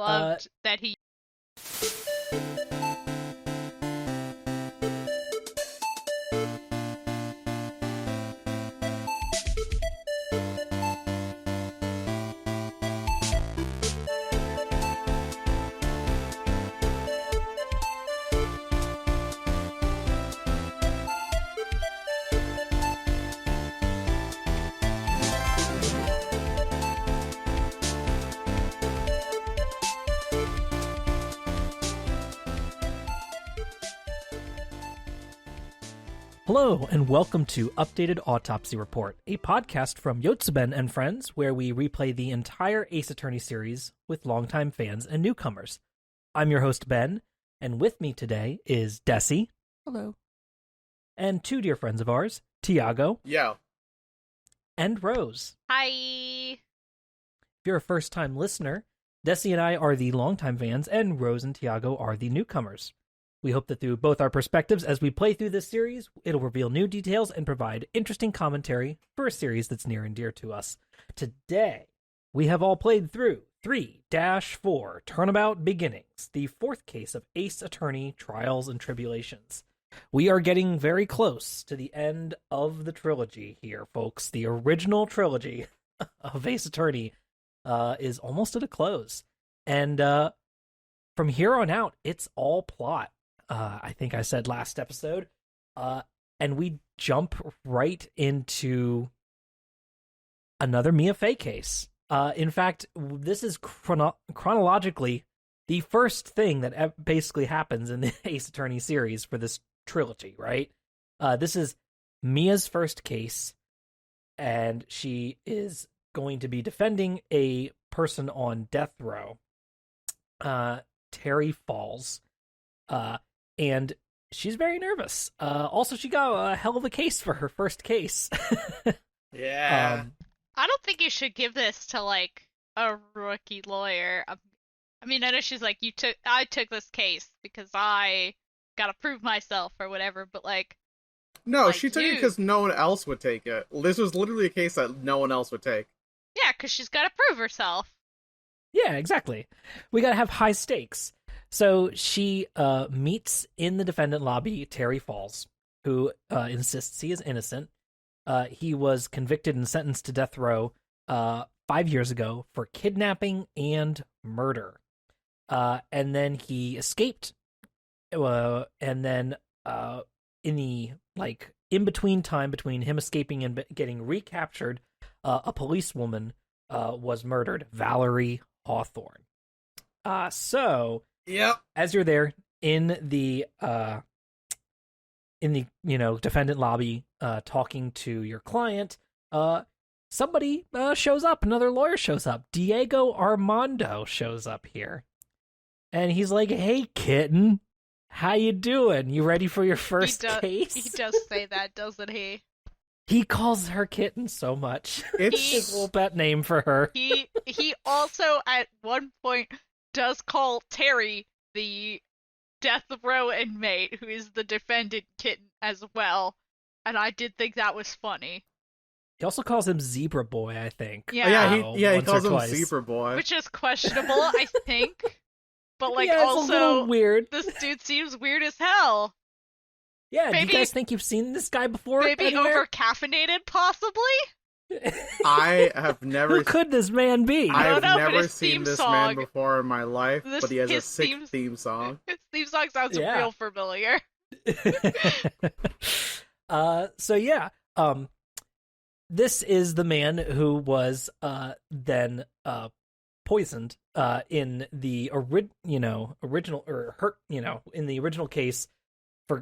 loved that he... Hello, and welcome to Updated Autopsy Report, a podcast from Yotsuben and Friends, where we replay the entire Ace Attorney series with longtime fans and newcomers. I'm your host, Ben, and with me today is Dessy. Hello. And two dear friends of ours, Tiago. Yo. And Rose. Hi! If you're a first-time listener, Dessy and I are the longtime fans, and Rose and Tiago are the newcomers. We hope that through both our perspectives as we play through this series, it'll reveal new details and provide interesting commentary for a series that's near and dear to us. Today, we have all played through 3-4 Turnabout Beginnings, the fourth case of Ace Attorney Trials and Tribulations. We are getting very close to the end of the trilogy here, folks. The original trilogy of Ace Attorney is almost at a close. And from here on out, it's all plot. I think I said last episode, and we jump right into another Mia Fey case. In fact, this is chronologically the first thing that basically happens in the Ace Attorney series for this trilogy, right? This is Mia's first case, and she is going to be defending a person on death row, Terry Falls. And she's very nervous. Also, she got a hell of a case for her first case. Yeah. I don't think you should give this to, like, a rookie lawyer. I mean, I know she's like, I took this case because I gotta prove myself or whatever, but, like... No, like, she took it because no one else would take it. This was literally a case that no one else would take. Yeah, because she's gotta prove herself. Yeah, exactly. We gotta have high stakes. So she meets in the defendant lobby Terry Falls, who insists he is innocent. He was convicted and sentenced to death row 5 years ago for kidnapping and murder. And then he escaped. And then in the in-between time between him escaping and getting recaptured, a policewoman was murdered, Valerie Hawthorne. So... Yep. As you're there in the defendant lobby talking to your client, somebody shows up. Another lawyer shows up. Diego Armando shows up here. And he's like, "Hey, kitten. How you doing? You ready for your first case?" He does say that, doesn't he? He calls her kitten so much. It's his little pet name for her. He also, at one point... does call Terry the death row inmate, who is the defendant kitten as well, and I did think that was funny. He also calls him Zebra Boy, I think. Yeah, he calls him Zebra Boy, which is questionable, I think. But like, yeah, it's also a little weird. This dude seems weird as hell. Yeah, maybe, do you guys think you've seen this guy before? Maybe anywhere? over-caffeinated, possibly? I have never... Who could this man be? I have don't know, but never his seen theme this song- man before in my life, but he has a his sick theme song. His theme song sounds Yeah. real familiar. This is the man who was then poisoned in the original or hurt in the original case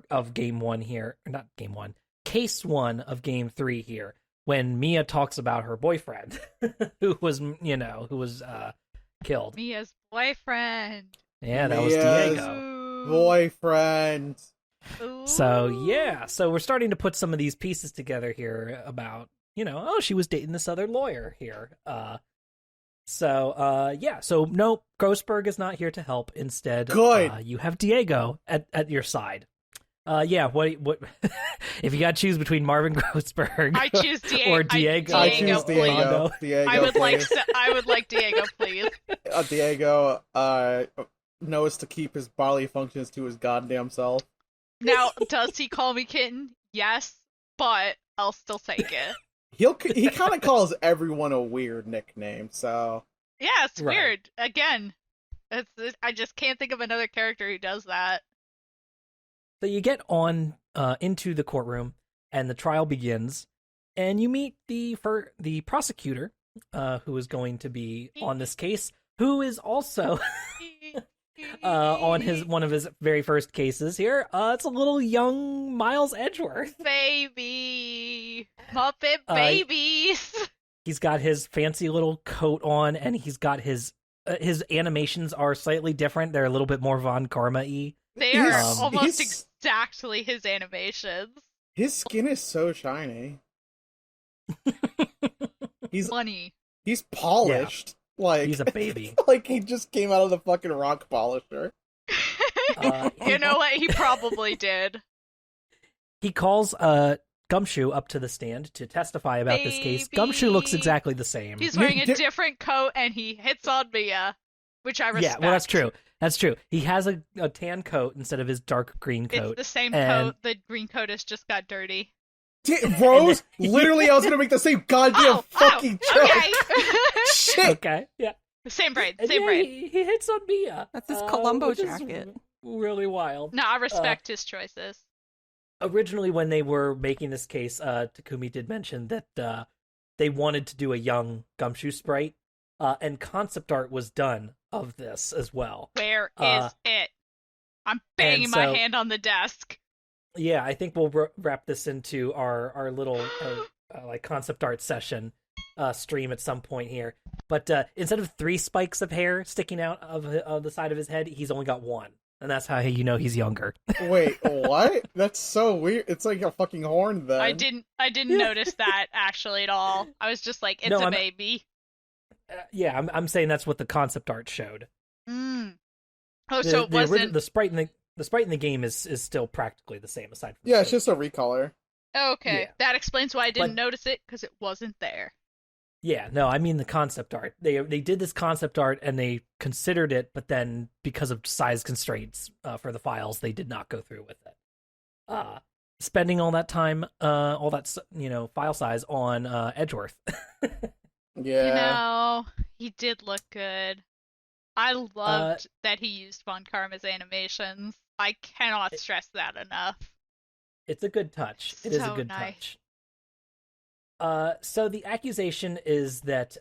of game 1 here, or not game 1, case 1 of game 3 here, when Mia talks about her boyfriend who was killed. Mia's boyfriend. Yeah, that was Mia's Diego. Boyfriend. Ooh. So we're starting to put some of these pieces together here about, she was dating this other lawyer here. So no, Grossberg is not here to help. Instead, Good. You have Diego at your side. Yeah. What? If you got to choose between Marvin Grossberg I choose Diego. or Diego, I choose Diego. Mondo. Diego, I would please. like Diego, please. Diego knows to keep his bodily functions to his goddamn self. Now, does he call me kitten? Yes, but I'll still take it. He kind of calls everyone a weird nickname, so Yeah, it's Right. weird. Again, I just can't think of another character who does that. So you get on into the courtroom, and the trial begins, and you meet the prosecutor, who is going to be on this case, who is also on one of his very first cases here. It's a little young Miles Edgeworth. Baby Muppet babies. He's got his fancy little coat on, and he's got his animations are slightly different. They're a little bit more Von Karma-y. They are He's- almost he's- exactly his animations. his skin is so shiny. He's Funny. he's polished. Like He's a baby. like he just came out of the fucking rock polisher. You know what? He probably did. He calls Gumshoe up to the stand to testify about this case. Baby. Gumshoe looks exactly the same. He's wearing a Di- different coat and he hits on Mia, which I respect. Yeah, well, that's true. That's true. He has a tan coat instead of his dark green coat. It's the same and- coat. The green coat has just got dirty. Rose, literally, I was gonna make the same goddamn fucking joke. Okay. Shit. Okay, yeah. Same brain. And Same yeah, brain. he hits on Mia. That's his Columbo which is jacket. Really wild. No, I respect his choices. Originally, when they were making this case, Takumi did mention that they wanted to do a young Gumshoe sprite, and concept art was done of this as well. Where is it? I'm banging my hand on the desk. Yeah, I think we'll wrap this into our little like concept art session stream at some point here. But instead of 3 spikes of hair sticking out of the side of his head, he's only got 1, and that's how you know he's younger. Wait, what? That's so weird. It's like a fucking horn then. I didn't notice that actually at all. I was just like, it's a baby. Yeah, I'm saying that's what the concept art showed. Mm. Oh, so it wasn't. The sprite in the game is still practically the same aside from Yeah, it's just a recolor. Okay, Yeah. that explains why I didn't But- notice it because it wasn't there. Yeah, no, I mean the concept art. They did this concept art and they considered it, but then because of size constraints for the files, they did not go through with it. Spending all that time, all that file size on Edgeworth. Yeah. You know, he did look good. I loved that he used Von Karma's animations. I cannot stress that enough. It's a good touch. It is a So good nice. touch. So the accusation is that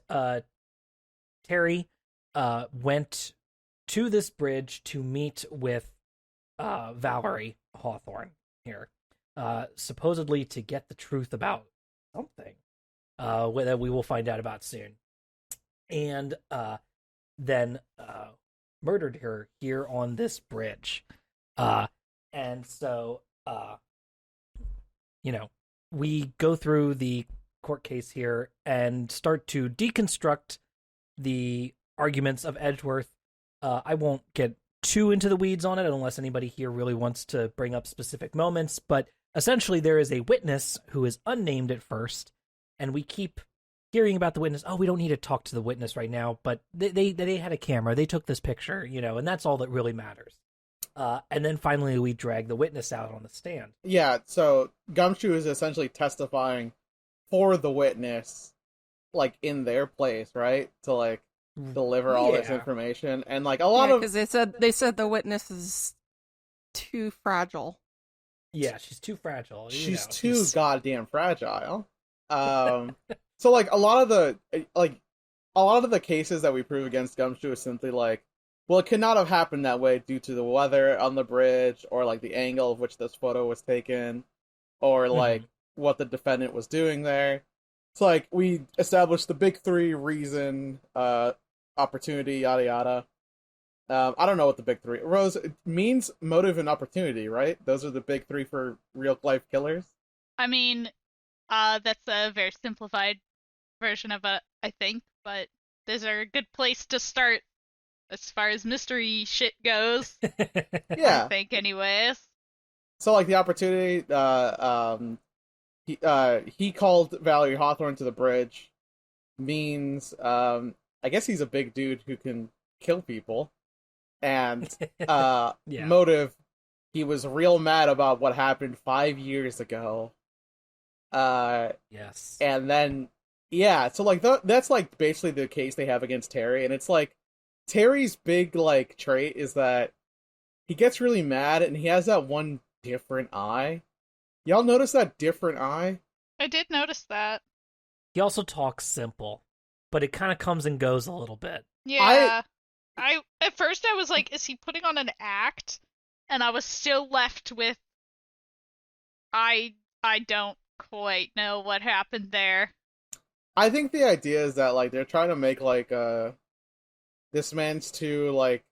Terry went to this bridge to meet with Valerie Hawthorne here, supposedly to get the truth about something that we will find out about soon, and then murdered her here on this bridge. And so, we go through the court case here and start to deconstruct the arguments of Edgeworth. I won't get too into the weeds on it unless anybody here really wants to bring up specific moments, but essentially there is a witness who is unnamed at first, and we keep hearing about the witness. Oh, we don't need to talk to the witness right now, but they had a camera, they took this picture, and that's all that really matters. And then finally we drag the witness out on the stand. Yeah, so Gumshoe is essentially testifying for the witness, like, in their place, right? To, like, deliver all this Yeah. information. And, like, a lot of... because they said the witness is too fragile. Yeah, she's too fragile. She's too goddamn fragile. So, like, a lot of the cases that we prove against Gumshoe is simply like, well, it could not have happened that way due to the weather on the bridge, or like the angle of which this photo was taken, or like what the defendant was doing there. It's like we established the big 3 reason, opportunity, yada yada. I don't know what the big 3. Rose, it means motive and opportunity, right? Those are the big 3 for real life killers. I mean, that's a very simplified version of it, I think, but those are a good place to start as far as mystery shit goes. Yeah. I think, anyways. So like the opportunity, he called Valerie Hawthorne to the bridge means I guess he's a big dude who can kill people, and Yeah. motive, he was real mad about what happened 5 years ago. Yes. And then yeah, so like that's like basically the case they have against Terry, and it's like Terry's big like trait is that he gets really mad and he has that one different eye. Y'all notice that different eye? I did notice that. He also talks simple, but it kind of comes and goes a little bit. Yeah. I at first I was like, is he putting on an act? And I was still left with I don't quite know what happened there. I think the idea is that like they're trying to make like this man's too like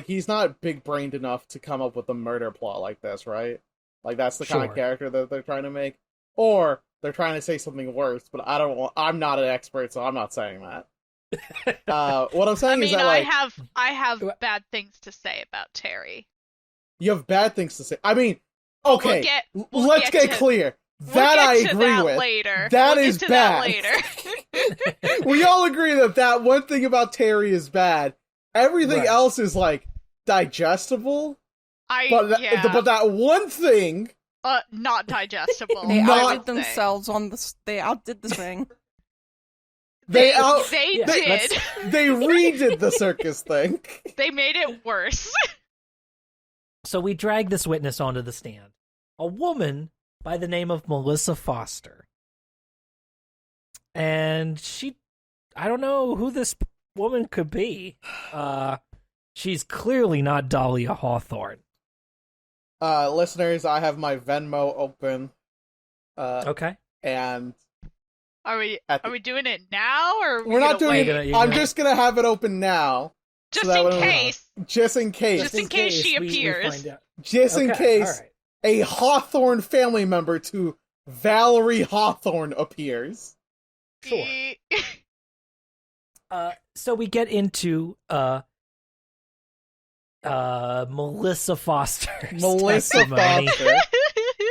he's not big brained enough to come up with a murder plot like this, right? Like that's the kind of Sure. character that they're trying to make. Or they're trying to say something worse, but I'm not an expert, so I'm not saying that. What I'm saying I is mean, that like I have bad things to say about Terry. you have bad things to say. I mean, okay, let's get get to- clear. We'll That get I to agree that with. later. That we'll is get to bad. That later. We all agree that one thing about Terry is bad. Everything Right. else is like digestible. Yeah. But that one thing, Not digestible. They Not- I outdid would say. themselves on this. They outdid the thing. They Yeah, did. they redid the circus thing. They made it worse. So we drag this witness onto the stand. A woman by the name of Melissa Foster. And I don't know who this woman could be. She's clearly not Dahlia Hawthorne. Listeners, I have my Venmo open. Okay. And Are we At the- doing it now or are we we're not gonna doing wait? You're I'm gonna- just gonna have it open now. Just that in way we- case. Just in case. Just in case she we appears. find out. Just in Okay, case all right. a Hawthorne family member to Valerie Hawthorne appears. Sure. So we get into Melissa Foster's Melissa testimony. Foster.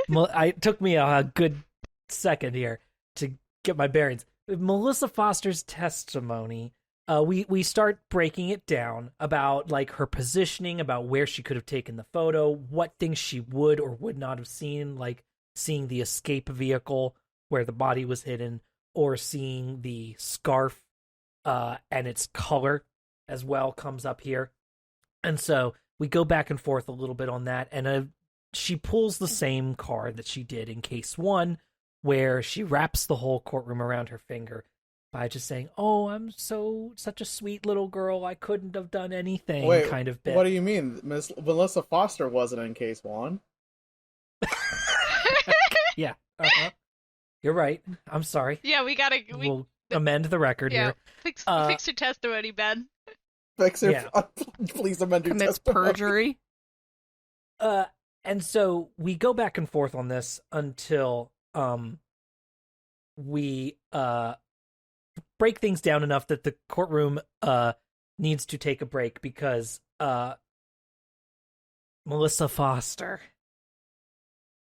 It took me a good second here to get my bearings. Melissa Foster's testimony, we start breaking it down about like her positioning, about where she could have taken the photo, what things she would or would not have seen, like seeing the escape vehicle where the body was hidden, or seeing the scarf and its color as well comes up here. And so we go back and forth a little bit on that, and she pulls the same card that she did in case one, where she wraps the whole courtroom around her finger by just saying, "Oh, I'm such a sweet little girl. I couldn't have done anything." Wait, kind of bit. what do you mean? Melissa Foster wasn't in case one. Yeah, you're right. I'm sorry. Yeah, we We'll amend the record yeah. here. Fix your testimony, Ben. Fixer, Yeah. please amend your Commits testimony. perjury. And so we go back and forth on this until we break things down enough that the courtroom needs to take a break because Melissa Foster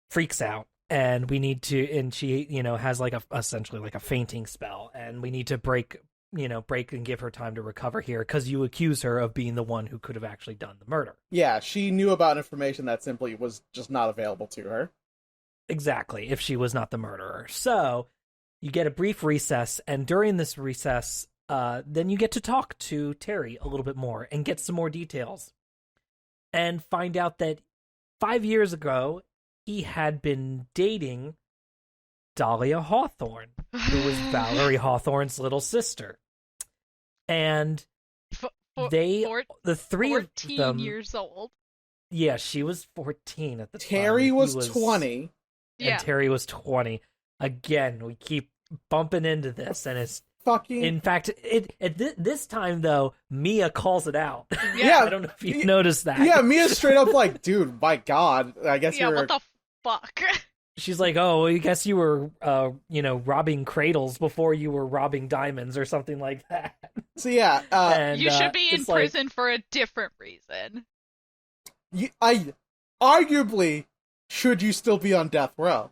freaks out, and we need to, and she has like essentially like a fainting spell, and we need to break and give her time to recover here, because you accuse her of being the one who could have actually done the murder. Yeah, she knew about information that simply was just not available to her. Exactly, if she was not the murderer. So you get a brief recess, and during this recess, then you get to talk to Terry a little bit more and get some more details, and find out that 5 years ago he had been dating Dahlia Hawthorne, who was Valerie Hawthorne's little sister. And the three of 14 them, years old. yeah, she was 14 at the time. Terry He was 20. and Yeah. Terry was 20. Again, we keep bumping into this, and it's Fucking in fact this time though, Mia calls it out. Yeah, I don't know if you noticed that. yeah, Mia's straight up like, dude, my God, I guess Yeah, you're. what the fuck? She's like, "Oh, I guess you were, robbing cradles before you were robbing diamonds, or something like that." So yeah, And, You should be in it's like, prison for a different reason. arguably, should you still be on death row?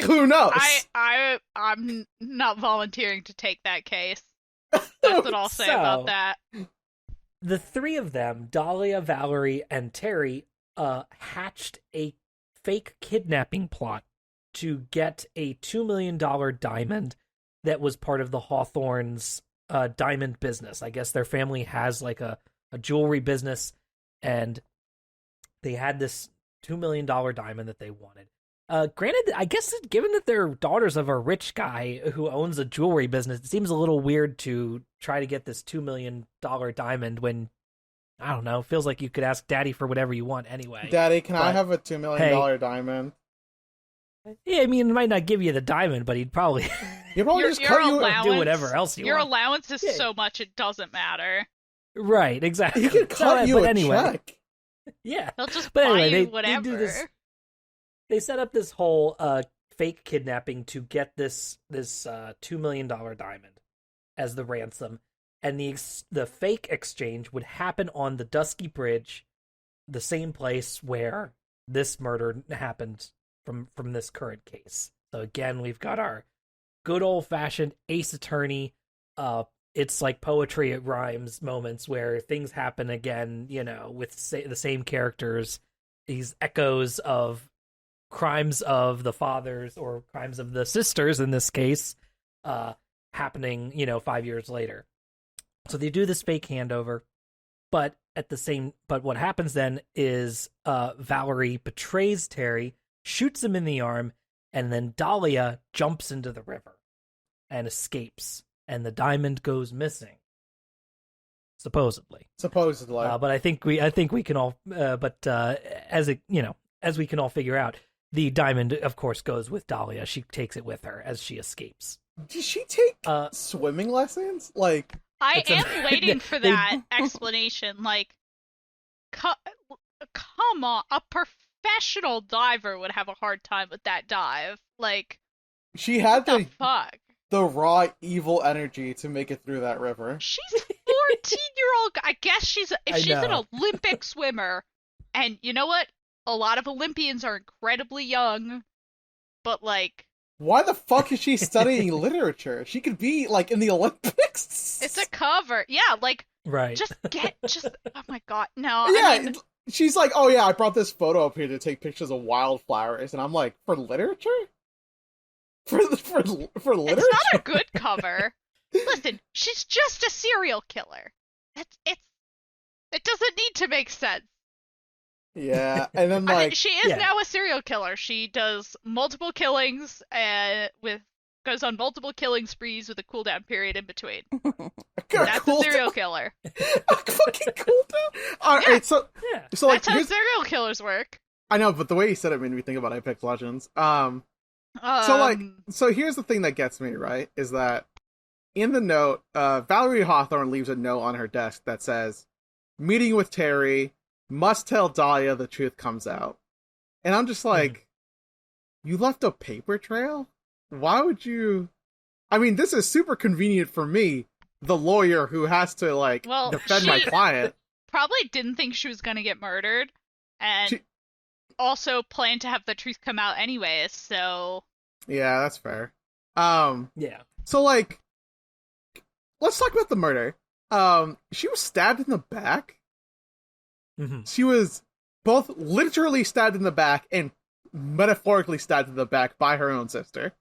Who knows? I'm not volunteering to take that case. That's what I'll say about that. The three of them, Dahlia, Valerie, and Terry, hatched a fake kidnapping plot to get a $2 million diamond that was part of the Hawthorne's diamond business. I guess their family has like a jewelry business, and they had this $2 million diamond that they wanted. Granted, I guess given that they're daughters of a rich guy who owns a jewelry business, it seems a little weird to try to get this $2 million diamond when, I don't know, feels like you could ask Daddy for whatever you want anyway. Daddy, can I have a $2 million diamond? Yeah, I mean, it might not give you the diamond, but he'd probably just cut you do whatever else you want. Your allowance is so much it doesn't matter. Right, exactly. He could cut you a check. Yeah. They'll just but buy anyway, you whatever. They do this. They set up this whole fake kidnapping to get this $2 million diamond as the ransom, and the fake exchange would happen on the Dusky Bridge, the same place where this murder happened from this current case. So again, we've got our good old-fashioned Ace Attorney. It's like poetry, it rhymes moments where things happen again, with the same characters, these echoes of crimes of the fathers or crimes of the sisters in this case, happening, 5 years later. So they do this fake handover, but what happens then is Valerie betrays Terry, shoots him in the arm, and then Dahlia jumps into the river and escapes, and the diamond goes missing. Supposedly. But I think we can all as we can all figure out, the diamond of course goes with Dahlia. She takes it with her as she escapes. Does she take swimming lessons? Like, I am waiting for that explanation. Like, come on, a professional diver would have a hard time with that dive. Like, she had the raw evil energy to make it through that river. She's 14-year-old. I guess she's an Olympic swimmer, and you know what? A lot of Olympians are incredibly young, but like, why the fuck is she studying literature? She could be like in the Olympics. It's a cover. Yeah, like, right. Just oh my god, no. Yeah, I mean, she's like, oh yeah, I brought this photo up here to take pictures of wildflowers, and I'm like, for literature? For literature? It's not a good cover. Listen, she's just a serial killer. It doesn't need to make sense. Yeah, and then I mean, she is now a serial killer. She does multiple killings goes on multiple killing sprees with a cooldown period in between. That's a serial killer. A fucking cooldown? Alright, so like, that's how serial killers work. I know, but the way you said it made me think about Apex Legends. So here's the thing that gets me, right? Is that in the note, Valerie Hawthorne leaves a note on her desk that says, "Meeting with Terry, must tell Dahlia the truth comes out." And I'm just like, you left a paper trail? Why would you? I mean, this is super convenient for me, the lawyer who has to defend my client. Probably didn't think she was gonna get murdered, and also planned to have the truth come out anyways. So yeah, that's fair. Yeah. So like, let's talk about the murder. She was stabbed in the back. Mm-hmm. She was both literally stabbed in the back and metaphorically stabbed in the back by her own sister.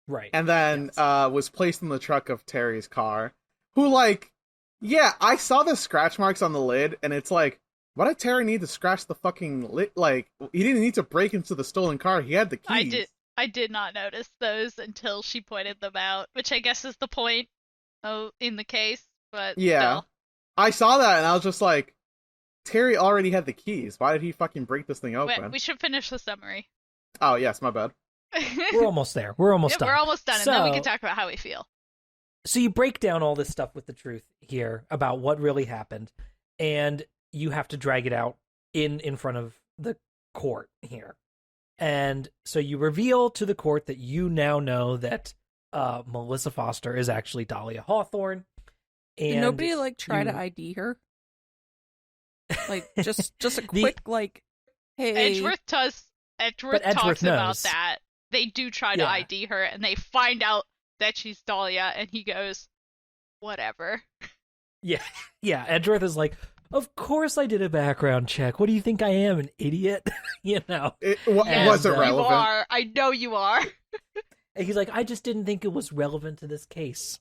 Right. And then was placed in the trunk of Terry's car. Who, I saw the scratch marks on the lid, and it's like, why did Terry need to scratch the fucking lid? Like, he didn't need to break into the stolen car. He had the keys. I did not notice those until she pointed them out, which I guess is the point in the case. But yeah, still. I saw that, and I was just like, Terry already had the keys. Why did he fucking break this thing open? Wait, we should finish the summary. Oh, yes, my bad. We're almost there. We're almost done. We're almost done, and then we can talk about how we feel. So you break down all this stuff with the truth here about what really happened, and you have to drag it out in front of the court here. And so you reveal to the court that you now know that Melissa Foster is actually Dahlia Hawthorne. And did nobody try to ID her? Like, just a quick, like, hey. Edgeworth talks Edgeworth about knows. that. They do try to ID her, and they find out that she's Dahlia, and he goes, whatever. Yeah, Edgeworth is like, of course I did a background check. What do you think I am, an idiot? It Yes, wasn't you relevant. are. I know you are. And he's like, I just didn't think it was relevant to this case.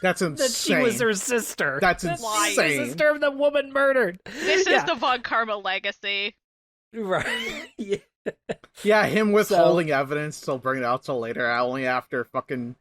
That's insane. That she was her sister. That's That insane. she's the sister of the woman murdered. This is the Von Karma legacy. Right. Yeah. Yeah, him withholding evidence till bring it out till later, only after fucking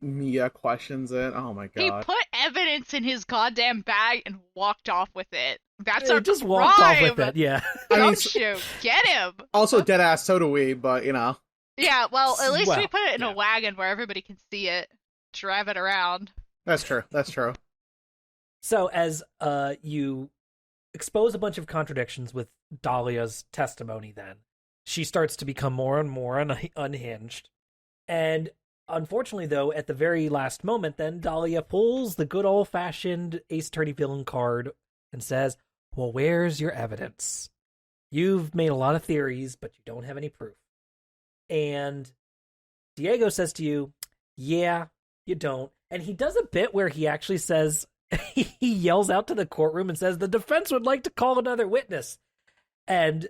Mia questions it. Oh my god. He put evidence in his goddamn bag and walked off with it. That's He a just crime. walked off with it, yeah. I mean, Gumshoe, get him. also dead ass, so do we, but you know. Yeah, well, at least we Well, put it in yeah. a wagon where everybody can see it, drive it around. That's true. That's true. So as you expose a bunch of contradictions with Dahlia's testimony, then she starts to become more and more unhinged. And unfortunately, though, at the very last moment, then Dahlia pulls the good old-fashioned Ace Attorney villain card and says, well, where's your evidence? You've made a lot of theories, but you don't have any proof. And Tiago says to you, yeah, you don't. And he does a bit where he actually says, he yells out to the courtroom and says, the defense would like to call another witness. And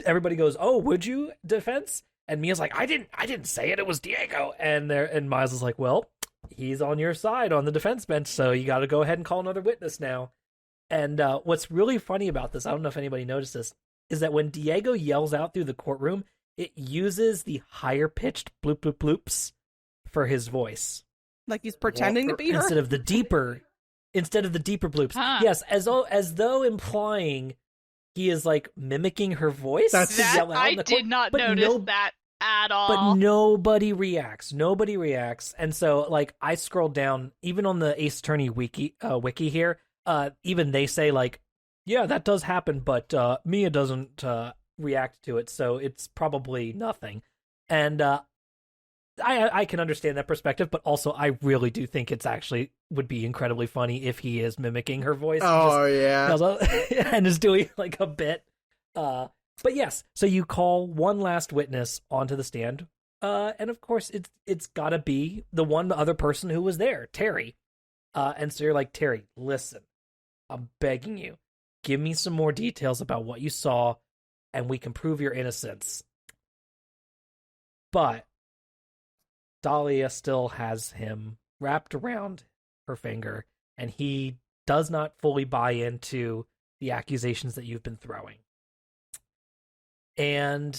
everybody goes, oh, would you, defense? And Mia's like, I didn't say it. It was Tiago. And Miles is like, well, he's on your side on the defense bench, so you got to go ahead and call another witness now. And what's really funny about this, I don't know if anybody noticed this, is that when Tiago yells out through the courtroom, it uses the higher pitched bloop bloop bloops for his voice. Like he's pretending to be her? Instead of the deeper bloops. Huh. Yes, as though implying he is like mimicking her voice. That's- to yell out I in the did not but notice that at all. But nobody reacts. And so, like, I scrolled down, even on the Ace Attorney wiki here, even they say, like, yeah, that does happen, but Mia doesn't react to it, so it's probably nothing. And I can understand that perspective, but also I really do think it's actually would be incredibly funny if he is mimicking her voice. Oh, yeah. And is doing, like, a bit. But yes, so you call one last witness onto the stand, and of course it's gotta be the one other person who was there, Terry. And so you're like, Terry, listen, I'm begging you, give me some more details about what you saw, and we can prove your innocence. But Dahlia still has him wrapped around her finger, and he does not fully buy into the accusations that you've been throwing. And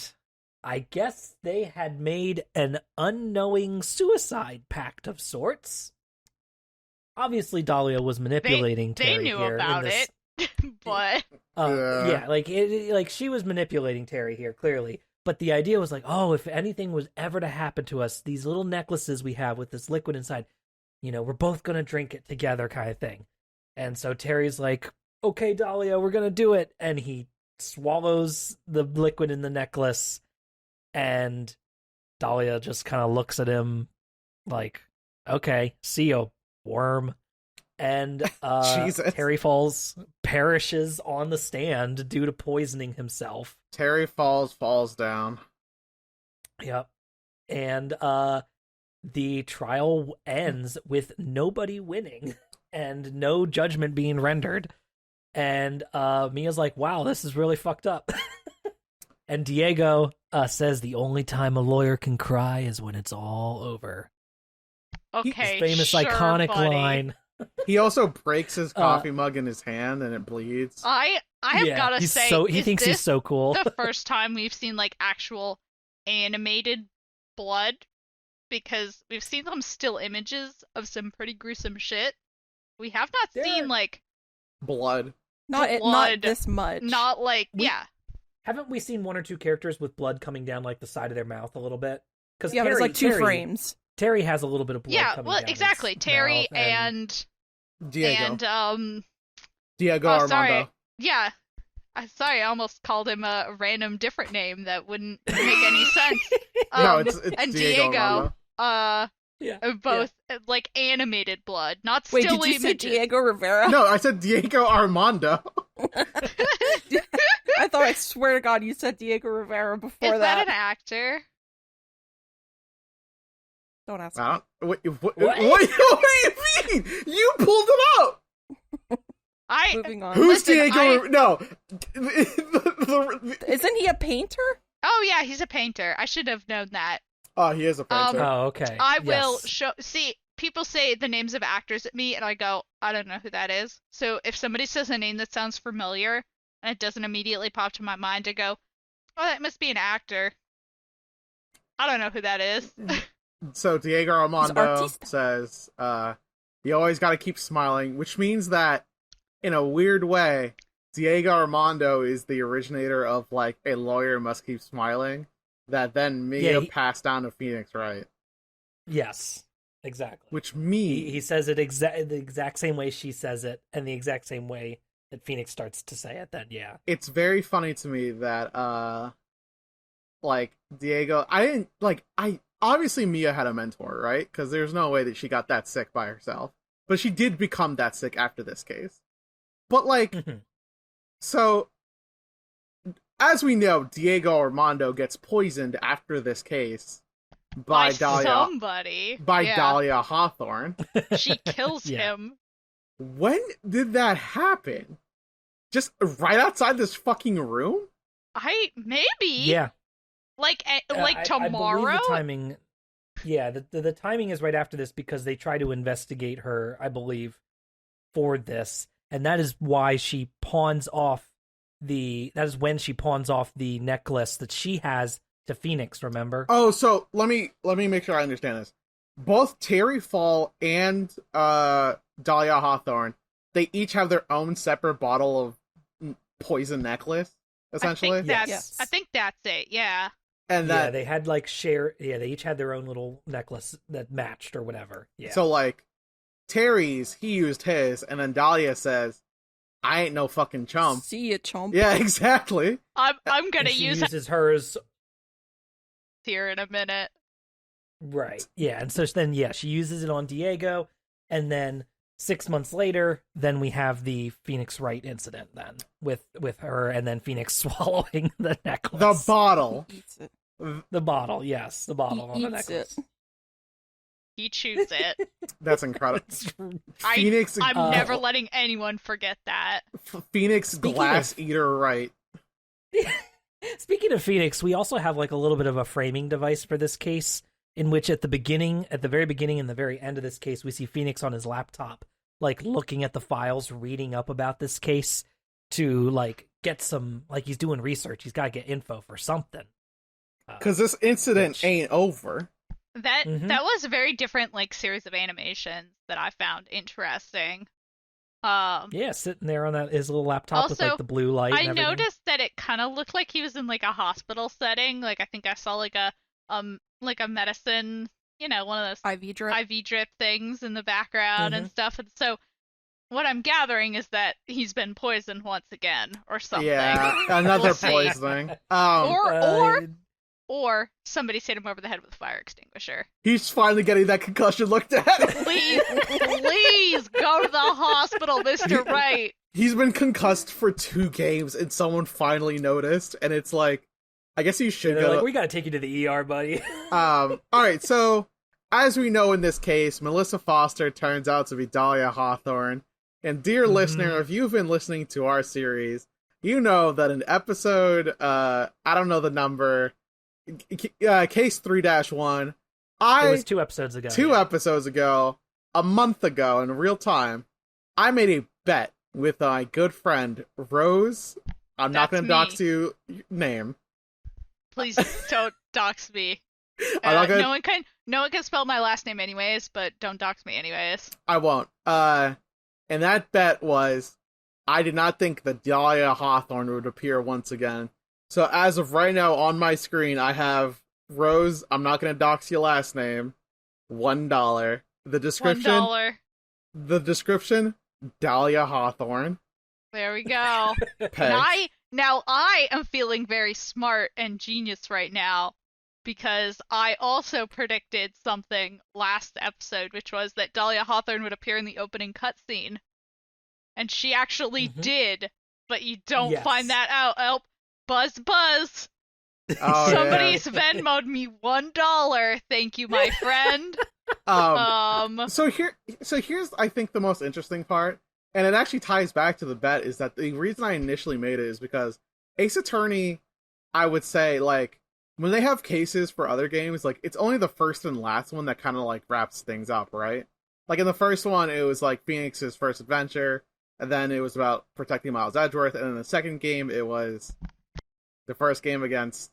I guess they had made an unknowing suicide pact of sorts. Obviously, Dahlia was manipulating Terry. They knew here about it, but yeah, like she was manipulating Terry here, clearly. But the idea was like, oh, if anything was ever to happen to us, these little necklaces we have with this liquid inside, we're both gonna drink it together, kind of thing. And so Terry's like, okay, Dahlia, we're gonna do it, and he swallows the liquid in the necklace, and Dahlia just kind of looks at him like, okay, see you, worm. And Terry perishes on the stand due to poisoning himself. Terry falls down. Yep. And the trial ends with nobody winning and no judgment being rendered. And Mia's like, wow, this is really fucked up. And Tiago says the only time a lawyer can cry is when it's all over. okay, His famous sure, iconic buddy. line. He also breaks his coffee mug in his hand and it bleeds. I have gotta say, he thinks he's so cool. the first time we've seen like actual animated blood, because we've seen some still images of some pretty gruesome shit. We have not seen like blood. Not this much. Not like Haven't we seen one or two characters with blood coming down like the side of their mouth a little bit? Because but it's like two frames. Terry has a little bit of blood coming down exactly. his Terry mouth and Diego. and Diego oh, Armando. sorry. Yeah. Sorry, I almost called him a random different name that wouldn't make any sense. No, it's and Diego Armando. Yeah. Both like animated blood, not Wait, still did you say images. Diego Rivera? No, I said Diego Armando. I thought, I swear to God, you said Diego Rivera before Is that an actor? Don't ask I me. don't, what do you mean? You pulled it out. Moving on. Who's Listen, Diego? No. Isn't he a painter? Oh yeah, he's a painter. I should have known that. Oh, he is a painter. Oh, okay. I will Yes. show. See, people say the names of actors at me, and I go, I don't know who that is. So if somebody says a name that sounds familiar, and it doesn't immediately pop to my mind, I go, oh, that must be an actor. I don't know who that is. So Diego Armando artista. says, you always got to keep smiling, which means that, in a weird way, Diego Armando is the originator of, like, a lawyer must keep smiling, that then Mia passed down to Phoenix Wright. Yes, exactly. Which means... He says it the exact same way she says it, and the exact same way that Phoenix starts to say it, then, yeah. It's very funny to me that, like, Diego... Obviously Mia had a mentor, right? Because there's no way that she got that sick by herself. But she did become that sick after this case. But, like... So, as we know, Diego Armando gets poisoned after this case by Dahlia. Somebody. Dahlia Hawthorne. She kills Yeah. him. When did that happen? Just right outside this fucking room? Maybe. Yeah. Like I tomorrow. believe the timing. Yeah, the timing is right after this because they try to investigate her, I believe, for this, and that is why she pawns off that is when she pawns off the necklace that she has to Phoenix, remember? Oh, so let me make sure I understand this. Both Terry Fall and Dahlia Hawthorne, they each have their own separate bottle of poison necklace, essentially. I think that's it. Yeah. And that they had they each had their own little necklace that matched or whatever. Yeah. So like Terry's, he used his, and then Dahlia says, I ain't no fucking chump. See ya, chump. Yeah, exactly. I'm gonna she use uses hers here in a minute. Right. Yeah, and so then she uses it on Diego, and then 6 months later, then we have the Phoenix Wright incident then with her, and then Phoenix swallowing the necklace. The bottle. He eats it. The bottle, yes, the bottle on He the eats necklace. it. He chews it. That's incredible. Phoenix. I'm never letting anyone forget that. Phoenix glass eater Wright. Speaking of Phoenix, we also have like a little bit of a framing device for this case, in which at the very beginning and the very end of this case, we see Phoenix on his laptop, like looking at the files, reading up about this case to like get some, like he's doing research. He's got to get info for something. Because this incident ain't over. That was a very different like series of animations that I found interesting. Yeah, sitting there on his little laptop with like the blue light. I and everything. noticed that it kind of looked like he was in like a hospital setting. Like I think I saw like a medicine, one of those IV drip things in the background and stuff. And so what I'm gathering is that he's been poisoned once again or something. Yeah, another poisoning. Or somebody's hit him over the head with a fire extinguisher. He's finally getting that concussion looked at. Please go to the hospital, Mr. Wright. He's been concussed for 2 games, and someone finally noticed, and it's like, I guess you should go. Like, we gotta take you to the ER, buddy. All right, so as we know in this case, Melissa Foster turns out to be Dahlia Hawthorne. And dear listener, if you've been listening to our series, you know that in episode, I don't know the number, case 3-1, it was 2 episodes ago. 2 episodes ago, a month ago in real time, I made a bet with my good friend Rose. I'm not going to dox you name. Please don't dox me. I'm not gonna... No one can spell my last name anyways, but don't dox me anyways. I won't. And that bet was, I did not think that Dahlia Hawthorne would appear once again. So as of right now on my screen, I have Rose, I'm not going to dox your last name, $1. The description, $1. The description, Dahlia Hawthorne. There we go. And I am feeling very smart and genius right now because I also predicted something last episode, which was that Dahlia Hawthorne would appear in the opening cutscene. And she actually did, but you don't find that out. Oh, buzz. Oh, Somebody's Venmo'd me $1. Thank you, my friend. So here's I think the most interesting part, and it actually ties back to the bet, is that the reason I initially made it is because Ace Attorney, I would say, like, when they have cases for other games, like, it's only the first and last one that kind of, like, wraps things up, right? Like, in the first one, it was, like, Phoenix's first adventure, and then it was about protecting Miles Edgeworth, and in the second game, it was the first game against...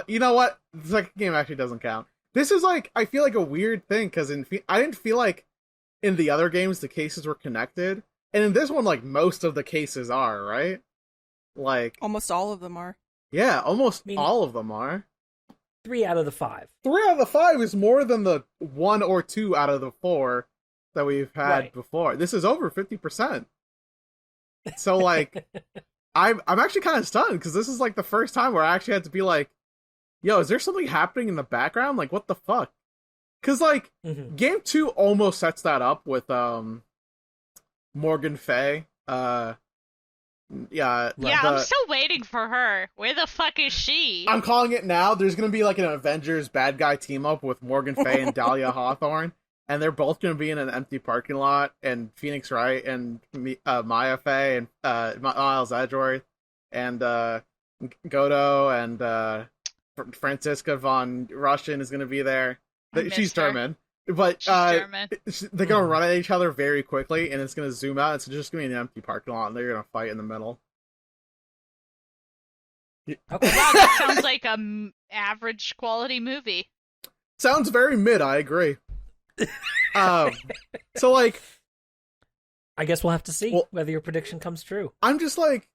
you know what? The second game actually doesn't count. This is, like, I feel like a weird thing, because I didn't feel like in the other games the cases were connected, and in this one, like, most of the cases are, right? Like... Almost all of them are. Yeah, almost all of them are. 3 out of the 5. 3 out of the 5 is more than the 1 or 2 out of the 4 that we've had before. This is over 50%. So, like, I'm actually kind of stunned, because this is, like, the first time where I actually had to be like, yo, is there something happening in the background? Like, what the fuck? Because, like, Game 2 almost sets that up with Morgan Fay. Yeah, I'm still waiting for her. Where the fuck is she? I'm calling it now. There's going to be like an Avengers bad guy team up with Morgan Fay and Dahlia Hawthorne, and they're both going to be in an empty parking lot, and Phoenix Wright and Maya Fey and Miles Edgeworth and Godo and Franziska von Russian is going to be there. She's German. But they're going to run at each other very quickly, and it's going to zoom out. It's just going to be an empty parking lot, and they're going to fight in the middle. Okay. Wow, that sounds like a average quality movie. Sounds very mid, I agree. So, like... I guess we'll have to see whether your prediction comes true. I'm just like,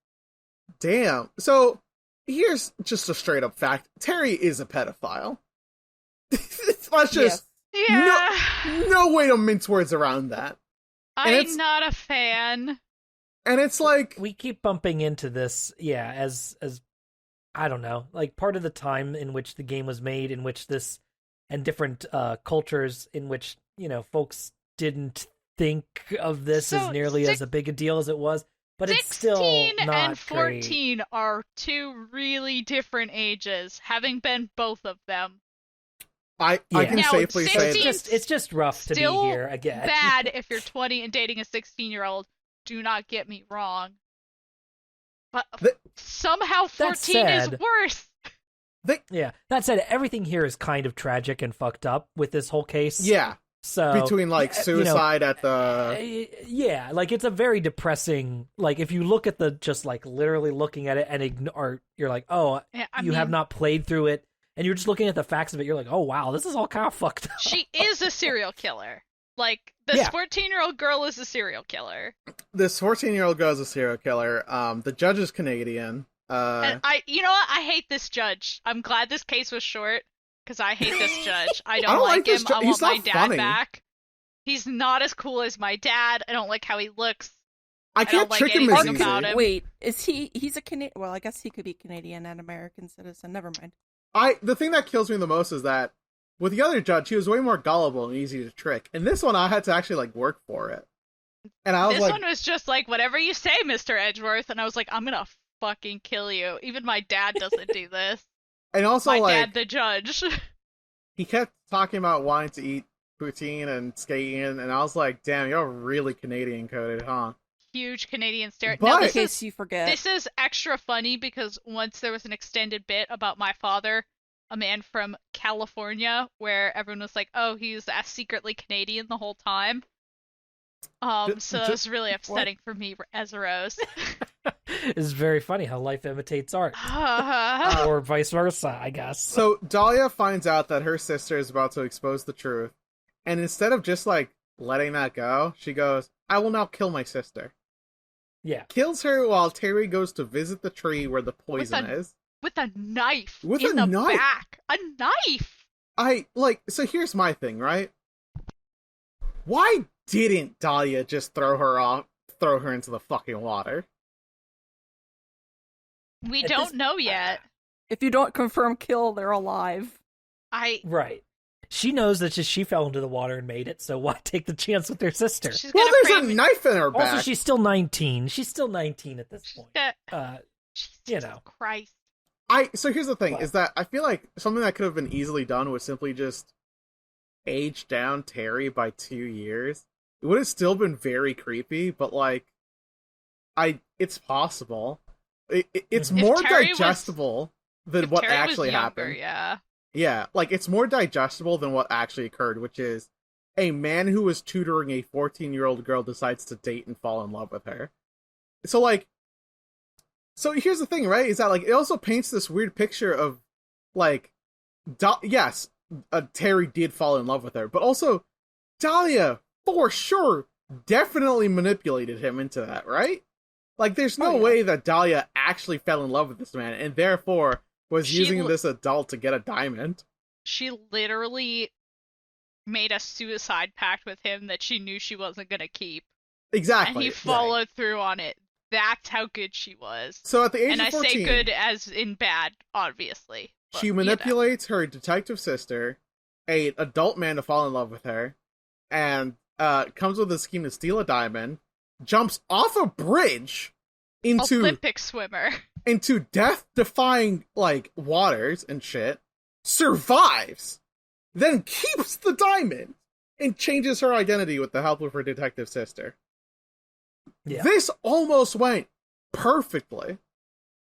damn. So, here's just a straight-up fact. Terry is a pedophile. Let's just... Yeah. No way to mince words around that. I'm not a fan. And it's like... We keep bumping into this, as I don't know, like part of the time in which the game was made, in which this, and different cultures in which, folks didn't think of this as nearly as a big a deal as it was. But it's still not 16 and 14 great. are two really different ages, having been both of them. I can now, safely say it's just rough to be here again. Bad if you're 20 and dating a 16-year-old. Do not get me wrong, but somehow 14 is worse. That said, everything here is kind of tragic and fucked up with this whole case. Yeah. So between like suicide at the like it's a very depressing. Like if you look at the just like literally looking at it and ignore, you're like, oh, you have not played through it. And you're just looking at the facts of it, you're like, oh, wow, this is all kind of fucked up. She is a serial killer. Like, this 14-year-old girl is a serial killer. This 14-year-old girl is a serial killer. The judge is Canadian. And you know what? I hate this judge. I'm glad this case was short, because I hate this judge. I don't like him. I want my dad back. He's not as cool as my dad. I don't like how he looks. I can't trick him as easy. About him. Wait, is he's a Canadian? Well, I guess he could be Canadian and American citizen. Never mind. The thing that kills me the most is that with the other judge, he was way more gullible and easy to trick. And this one, I had to actually like work for it. And I was this one was just like, whatever you say, Mr. Edgeworth. And I was like, I'm gonna fucking kill you. Even my dad doesn't do this. And also, my dad, the judge. He kept talking about wanting to eat poutine and skating, and I was like, damn, you're really Canadian coded, huh? Huge Canadian stare. But, now, in case you forget, this is extra funny because once there was an extended bit about my father, a man from California, where everyone was like, "Oh, he's secretly Canadian the whole time." So it was really upsetting for me as a Rose. It's very funny how life imitates art, or vice versa, I guess. So Dahlia finds out that her sister is about to expose the truth, and instead of just like letting that go, she goes, "I will now kill my sister." Yeah. Kills her while Terry goes to visit the tree where the poison is. With a knife. With in a the knife. back. A knife! So here's my thing, right? Why didn't Dahlia just throw her into the fucking water? We don't know yet. If you don't confirm kill, they're alive. Right. She knows that she fell into the water and made it, so why take the chance with her sister? Well, there's a knife in her back. Also, she's still 19. She's still 19 at this point. Jesus Christ. So here's the thing, is that I feel like something that could have been easily done was simply just age down Terry by 2 years. It would have still been very creepy, but like, it's possible. It's more digestible than what actually happened. Yeah. Yeah, like, it's more digestible than what actually occurred, which is a man who was tutoring a 14-year-old girl decides to date and fall in love with her. So here's the thing, right? Is that, like, it also paints this weird picture of, like, yes, Terry did fall in love with her, but also Dahlia, for sure, definitely manipulated him into that, right? Like, there's no way that Dahlia actually fell in love with this man, and therefore was using this adult to get a diamond. She literally made a suicide pact with him that she knew she wasn't going to keep. Exactly. And he followed through on it. That's how good she was. So at the age of 14... And I say good as in bad, obviously. But, she manipulates her detective sister, an adult man, to fall in love with her, and comes with a scheme to steal a diamond, jumps off a bridge into... Olympic swimmer. Into death-defying, like, waters and shit, survives, then keeps the diamond, and changes her identity with the help of her detective sister. Yeah. This almost went perfectly,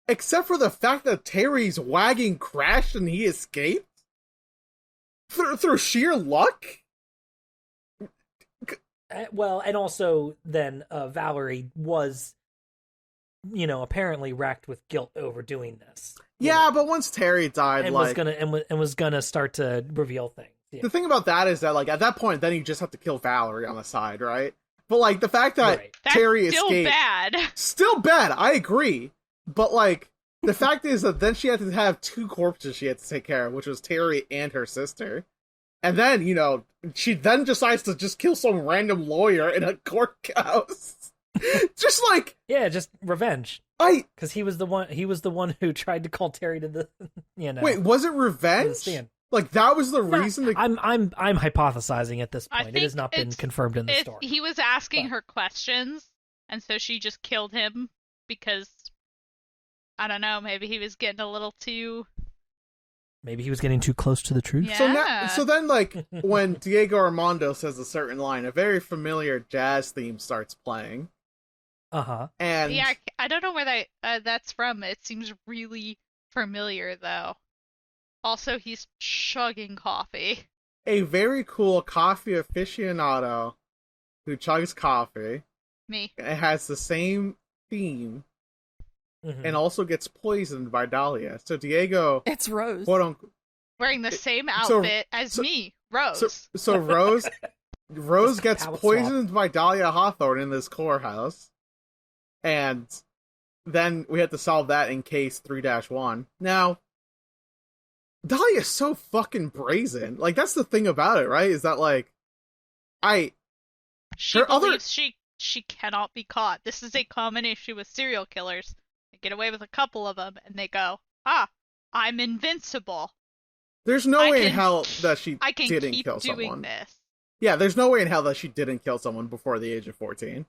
except for the fact that Terry's wagon crashed and he escaped through sheer luck. Well, and also then Valerie was, apparently racked with guilt over doing this. Yeah, but once Terry died, and was gonna start to reveal things. Yeah. The thing about that is that, like, at that point, then you just have to kill Valerie on the side, right? But, like, the fact that Terry escaped... Still bad, I agree. But, like, the fact is that then she had to have 2 corpses she had to take care of, which was Terry and her sister. And then, she then decides to just kill some random lawyer in a courthouse. Just, like... Yeah, just revenge. Because he was the one who tried to call Terry to the, Wait, was it revenge? Like, that was the reason. I'm hypothesizing at this point. It has not been confirmed in the story. He was asking her questions, and so she just killed him because, I don't know, maybe he was getting a little too... Maybe he was getting too close to the truth. Yeah. So then, like, when Diego Armando says a certain line, a very familiar jazz theme starts playing. Uh-huh. And yeah, I don't know where that's from. It seems really familiar, though. Also, he's chugging coffee. A very cool coffee aficionado who chugs coffee. Me. It has the same theme. Mm-hmm. And also gets poisoned by Dahlia. So Diego... It's Rose. Quote unquote, wearing the same outfit as me, Rose. So Rose gets poisoned by Dahlia Hawthorne in this courthouse. And then we had to solve that in case 3-1. Now... Dahlia's so fucking brazen. Like, that's the thing about it, right? Is that, like, she believes she cannot be caught. This is a common issue with serial killers. They get away with a couple of them, and they go, I'm invincible. There's no way in hell that she didn't kill someone. This. Yeah, there's no way in hell that she didn't kill someone before the age of 14.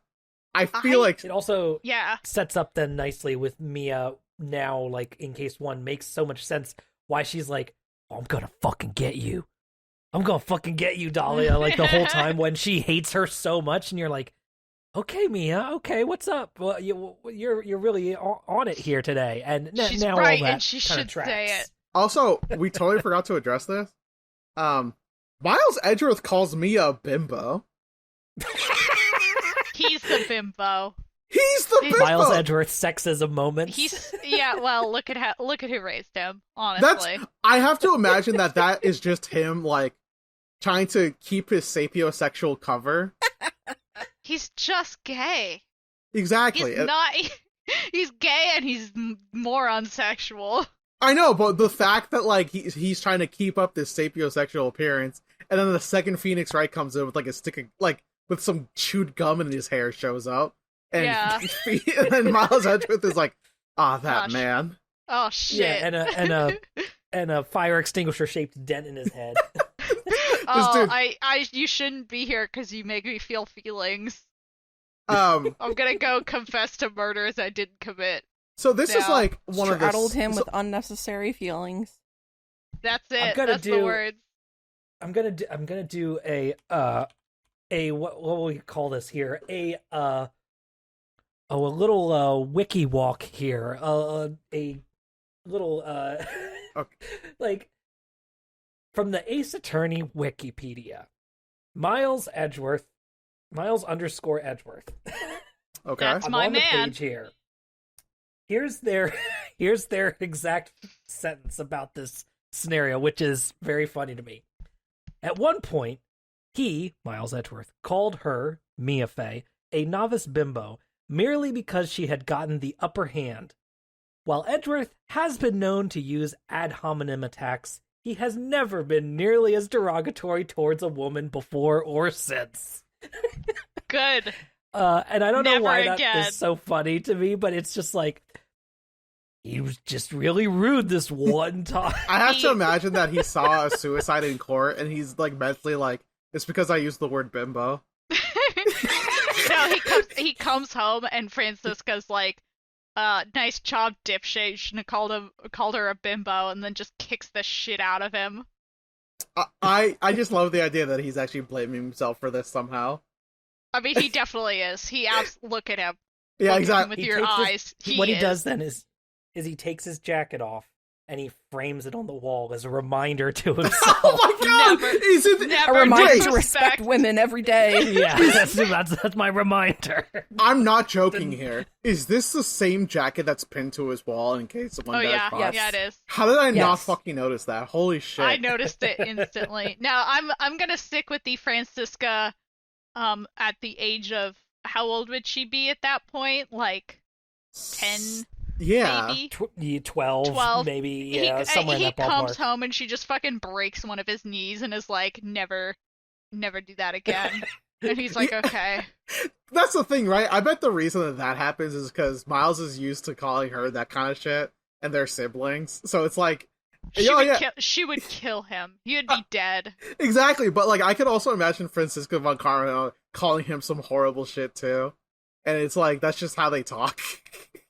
I feel like... It also sets up then nicely with Mia now, like, in case 1 makes so much sense. Why she's like, I'm gonna fucking get you. I'm gonna fucking get you, Dahlia, like the whole time when she hates her so much, and you're like, okay, Mia, okay, what's up? Well, you're really on it here today, and she's now right, all that and she should say it. Also, we totally forgot to address this. Miles Edgeworth calls Mia a bimbo. He's the bimbo. He's the bimbo. Miles Edgeworth's sexism moment. Well, look at who raised him. Honestly, I have to imagine that is just him, like, trying to keep his sapiosexual cover. He's just gay. Exactly. He's not. He's gay and he's more unsexual. I know, but the fact that, like, he's trying to keep up this sapiosexual appearance, and then the second Phoenix Wright comes in with, like, a stick of, like, with some chewed gum in his hair shows up. And, and then Miles Edgeworth is like, that man. Oh, shit. Yeah, and and a fire extinguisher shaped dent in his head. Oh, dude- you shouldn't be here because you make me feel feelings. Um, I'm gonna go confess to murders I didn't commit. so this is Yeah. like one of the Straddled him with unnecessary feelings. That's it. gonna That's the do- words. I'm gonna do a what will we call this here? A little wiki walk here. A little Okay. like from the Ace Attorney Wikipedia. Miles Edgeworth. Miles _ Edgeworth. Okay. That's I'm my on the man. page here. Here's their exact sentence about this scenario, which is very funny to me. At one point, he, Miles Edgeworth, called her, Mia Fey, a novice bimbo merely because she had gotten the upper hand. While Edgeworth has been known to use ad hominem attacks, he has never been nearly as derogatory towards a woman before or since. Good. And I don't know Never why that again. is so funny to me, but it's just like, he was just really rude this one time. I have to imagine that he saw a suicide in court and he's like mentally like, it's because I used the word bimbo. No, he comes home and Francisca's like, nice job, dipshit. You shouldn't have called her a bimbo, and then just kicks the shit out of him. I just love the idea that he's actually blaming himself for this somehow. I mean, he definitely is. Look at him. Yeah, Look at him exactly. with He your takes his- eyes. what he is. does then is he takes his jacket off and he frames it on the wall as a reminder to himself. Oh my god! Never- Is it? never A reminder Wait. to respect women every day. Yeah, that's my reminder. I'm not joking here. Is this the same jacket that's pinned to his wall in case someone Oh dies? yeah, Yes. yeah, it is. How did I not Yes. fucking notice that? Holy shit! I noticed it instantly. Now I'm gonna stick with the Francisca. At the age of how old would she be at that point? Like 10, Yeah. maybe. 12, 12. maybe, yeah, somewhere in he that comes ballpark. home and she just fucking breaks one of his knees and is like, never do that again. And he's like, okay. That's the thing, right? I bet the reason that happens is because Miles is used to calling her that kind of shit, and they're siblings. So it's like, She would kill him. He would be dead. exactly. But like, I could also imagine Francisco von Carmel calling him some horrible shit too, and it's like that's just how they talk.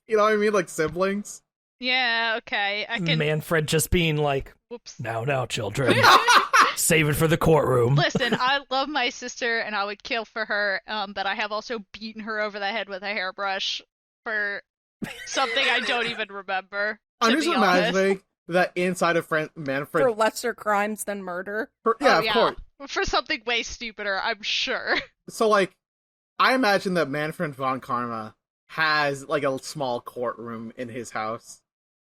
You know what I mean? Like siblings. Yeah, okay. I can. Manfred just being like, Whoops. now, children. Save it for the courtroom. Listen, I love my sister and I would kill for her, but I have also beaten her over the head with a hairbrush for something I don't even remember. I'm to just be honest. imagining that inside of Manfred. For lesser crimes than murder. Yeah, Oh, of course. For something way stupider, I'm sure. So like, I imagine that Manfred von Karma has like a small courtroom in his house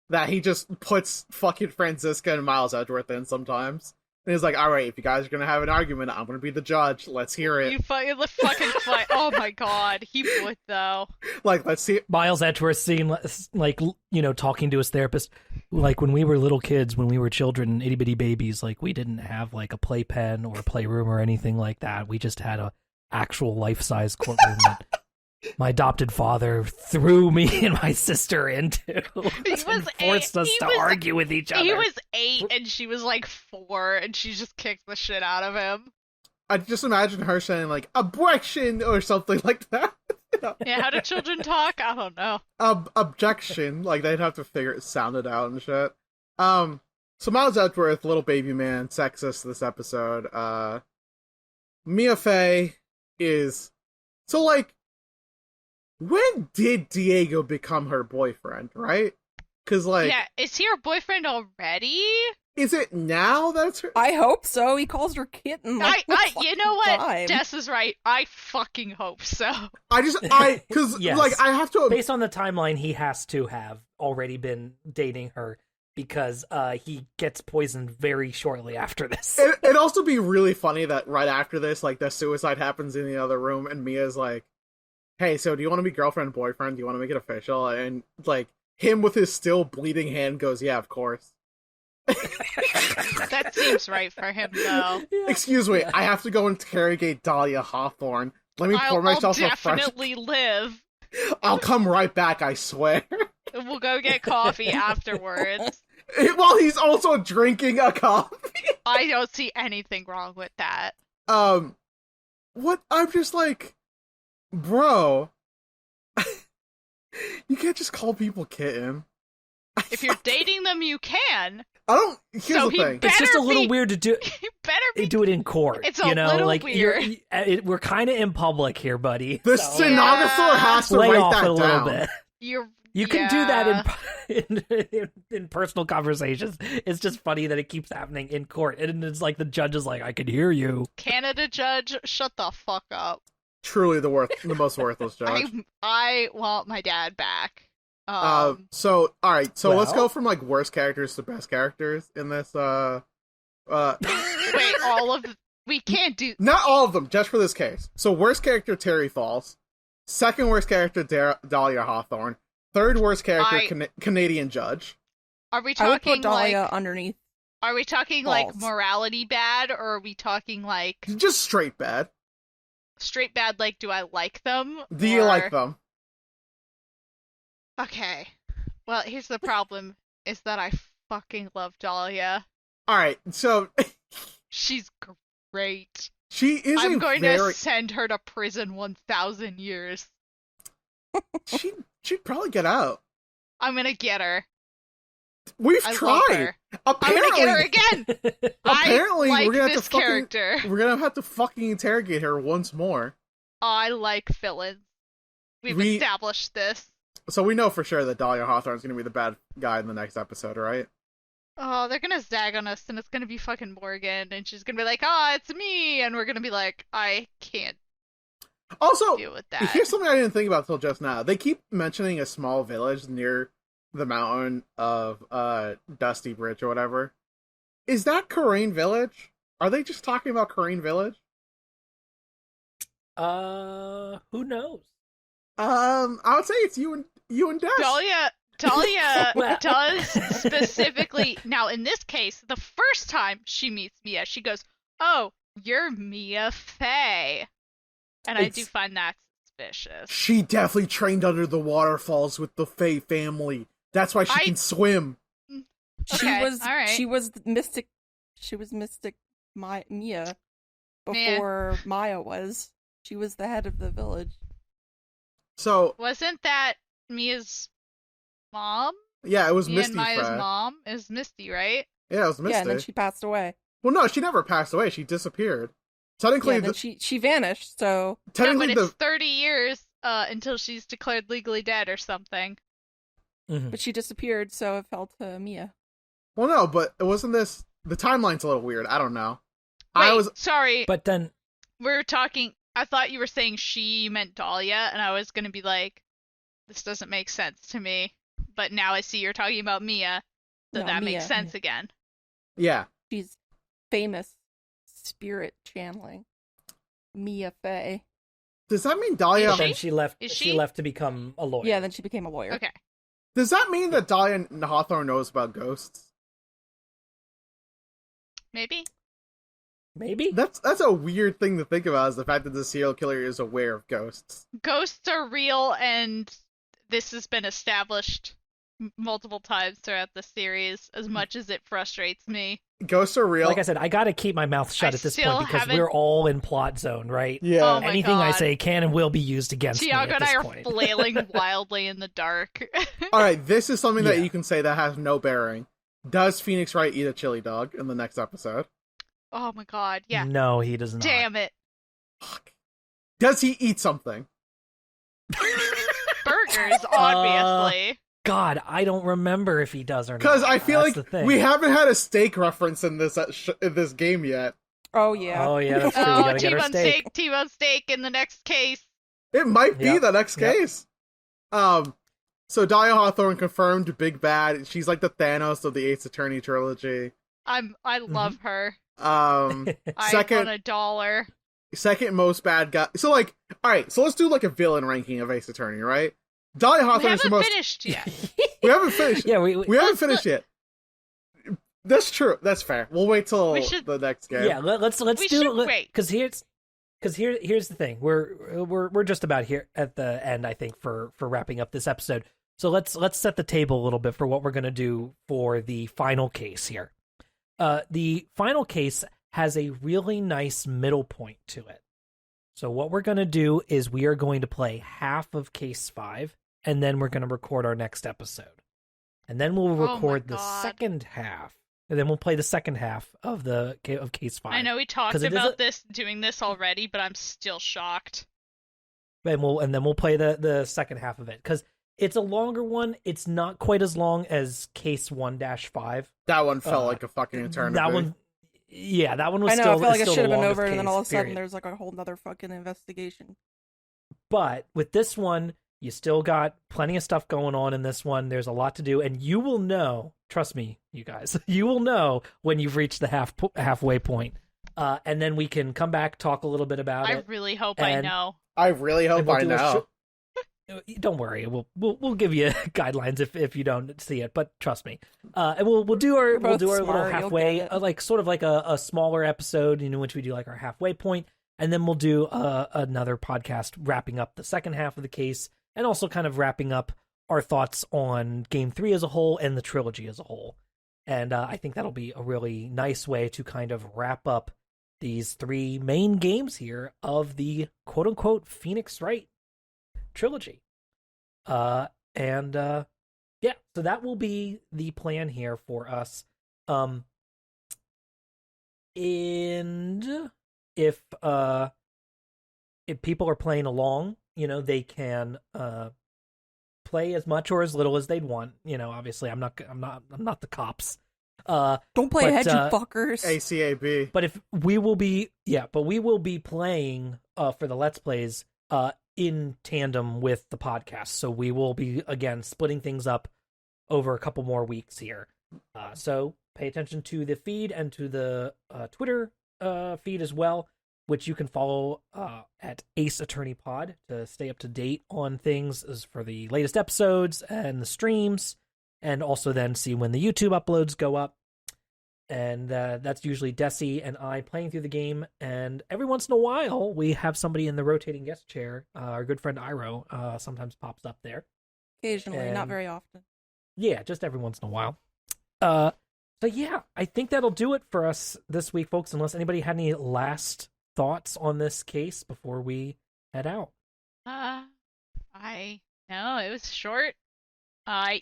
that he just puts fucking Francisca and Miles Edgeworth in sometimes. And he's like, all right, if you guys are gonna have an argument, I'm gonna be the judge. Let's hear it. You fucking fight. Oh my god, he would though. Like, let's see. Miles Edgeworth seeing, like, talking to his therapist, like, when we were little kids, when we were children, itty-bitty babies, like, we didn't have, like, a playpen or a playroom or anything like that. We just had a actual life-size courtroom that my adopted father threw me and my sister into and forced us to argue with each other. He was 8 and she was like 4, and she just kicked the shit out of him. I just imagine her saying like objection or something like that. Yeah, how do children talk? I don't know. Objection. Like they'd have to sound it out and shit. So Miles Edgeworth, little baby man, sexist this episode. Mia Fey is so like, when did Diego become her boyfriend, right? Because like, Yeah, is he her boyfriend already? is it now that's her? I hope so. He calls her kitten. Like, You know what? Time. Des is right. I fucking hope so. Because Yes. like I have to. Based on the timeline, he has to have already been dating her because he gets poisoned very shortly after this. It'd also be really funny that right after this, like the suicide happens in the other room, and Mia's like, "Hey, so do you want to be girlfriend and boyfriend? Do you want to make it official?" And like him with his still bleeding hand goes, "Yeah, of course." That seems right for him, though. Excuse me, I have to go interrogate Dahlia Hawthorne. Let me pour myself I'll a fresh. definitely live. I'll come right back, I swear. We'll go get coffee afterwards. while he's also drinking a coffee. I don't see anything wrong with that. What? I'm just like, bro, you can't just call people kitten. If you're dating them, you can. I don't. Here's So the he thing. It's just a little be- weird to do. You better be. Do it in court. It's a you know, little like weird. we're kind of in public here, buddy. The So, stenographer has to lay write off that a little down. bit. You can do that in personal conversations. It's just funny that it keeps happening in court, and it's like the judge is like, "I can hear you." Canada judge, shut the fuck up. Truly the most worthless judge. I want my dad back. So all right, so let's Well- go from like worst characters to best characters in this. Wait, we can't do. Not all of them, just for this case. So worst character Terry Falls, second worst character Dahlia Hawthorne, third worst character Canadian judge. Are we I would talking put Dahlia like? underneath. Are we talking like False. morality bad, or are we talking like Just straight bad. straight bad? Like, do I like them? Do you or- like them? Okay. Well, here's the problem: is that I fucking love Dahlia. All right, so She's great. she is I'm a going very. to send her to prison 1,000 years. She'd probably get out. I'm gonna get her. We've I love tried. her. I'm Apparently, gonna get her again. Apparently, I like we're gonna have this to fucking. character. We're gonna have to fucking interrogate her once more. I like villains. We've We- established this. So we know for sure that Dahlia Hawthorne's gonna be the bad guy in the next episode, right? Oh, they're gonna zag on us, and it's gonna be fucking Morgan, and she's gonna be like, "Ah, it's me," and we're gonna be like, "I can't Also, deal with that." here's something I didn't think about till just now. They keep mentioning a small village near the mountain of Dusty Bridge or whatever. Is that Corain Village? Are they just talking about Corain Village? Who knows? I would say it's you and Des. Dahlia Well- does specifically. Now, in this case, the first time she meets Mia, she goes, "Oh, you're Mia Fey," and I do It's- find that suspicious. She definitely trained under the waterfalls with the Fey family. That's why she can swim. Okay, all right. She was mystic. She was mystic. Mia before Maya was. She was the head of the village. So Wasn't that Mia's mom? yeah, it was Mia Misty. and Maya's Fred. mom is Misty, right? Yeah, it was Misty. Yeah, and then she passed away. Well, no, she never passed away. She disappeared. Technically, Yeah, then she vanished. So No, technically but it's 30 years until she's declared legally dead or something. Mhm. but she disappeared. So it fell to Mia. Well, no, but it wasn't this. The timeline's a little weird. I don't know. Wait, sorry. But then, We're talking. I thought you were saying she meant Dahlia, and I was gonna be like, this doesn't make sense to me. But now I see you're talking about Mia, so No, that Mia. makes sense again. Yeah. She's famous spirit channeling. Mia Fey. Does that mean Dahlia? but then she left. Is She she? left to become a lawyer. Yeah, then she became a lawyer. Okay. Does that mean that Dahlia Hawthorne knows about ghosts? Maybe. Maybe. That's a weird thing to think about. Is the fact that the serial killer is aware of ghosts. Ghosts are real, and this has been established multiple times throughout the series, as much as it frustrates me. Ghosts are real. Like I said, I gotta keep my mouth shut I at this still point because haven't- we're all in plot zone, right? yeah. Oh my Anything I God. say can and will be used against Tiago me at and I this are point. flailing wildly in the dark. All right, this is something that Yeah. you can say that has no bearing. Does Phoenix Wright eat a chili dog in the next episode? Oh my god, yeah. No, he does not. Damn it. Fuck. Does he eat something? Burgers, obviously. God, I don't remember if he does or not. Because I feel That's the like thing. we haven't had a steak reference in this in this game yet. Oh yeah. Oh yeah, that's true. We Oh, gotta get our T-bone steak. steak, T-bone steak in the next case. It might be Yep. the next Yep. case. So Dahlia Hawthorne confirmed big bad. She's like the Thanos of the Ace Attorney trilogy. I love her. I I want $1. second most bad guy. So like, all right. So let's do like a villain ranking of Ace Attorney, right? Dahlia We Hawthorne is the haven't most. finished yet. We haven't finished. Yeah, We haven't finished yet. That's true. That's fair. We'll wait till We should- the next game. yeah. Let's We should wait. because here's the thing. We're just about here at the end, I think, for wrapping up this episode. So let's set the table a little bit for what we're going to do for the final case here. The final case has a really nice middle point to it. So what we're going to do is we are going to play half of case 5, and then we're going to record our next episode. And then we'll record the second half, and then we'll play the second half of case 5. I know we talked about doing this already, but I'm still shocked. And then we'll play the second half of it, because it's a longer one. It's not quite as long as case 1-5. That one felt like a fucking eternity. That one was I know, still, I felt like it still should have the been longest over, and then all of a sudden period. there's like a whole nother fucking investigation. But with this one, you still got plenty of stuff going on in this one. There's a lot to do, and you will know, trust me, you guys, you will know when you've reached the halfway point. And then we can come back, talk a little bit about it. I really hope I know. I really hope I know. Don't worry, we'll give you guidelines if you don't see it, but trust me. And we'll do our little halfway, sort of like a smaller episode, in which we do like our halfway point, and then we'll do another podcast wrapping up the second half of the case, and also kind of wrapping up our thoughts on Game 3 as a whole and the trilogy as a whole. And I think that'll be a really nice way to kind of wrap up these 3 main games here of the quote-unquote Phoenix Wright trilogy. So that will be the plan here for us. And if people are playing along, they can play as much or as little as they'd want. Obviously I'm not the cops. Don't play ahead, you fuckers. ACAB. But we will be playing for the Let's Plays in tandem with the podcast. So we will be, again, splitting things up over a couple more weeks here. So pay attention to the feed and to the Twitter feed as well, which you can follow at Ace Attorney Pod to stay up to date on things as for the latest episodes and the streams, and also then see when the YouTube uploads go up. And that's usually Dessy and I playing through the game. And every once in a while, we have somebody in the rotating guest chair. Our good friend Iro sometimes pops up there. Occasionally, not very often. Yeah, just every once in a while. So yeah, I think that'll do it for us this week, folks, unless anybody had any last thoughts on this case before we head out. No, it was short.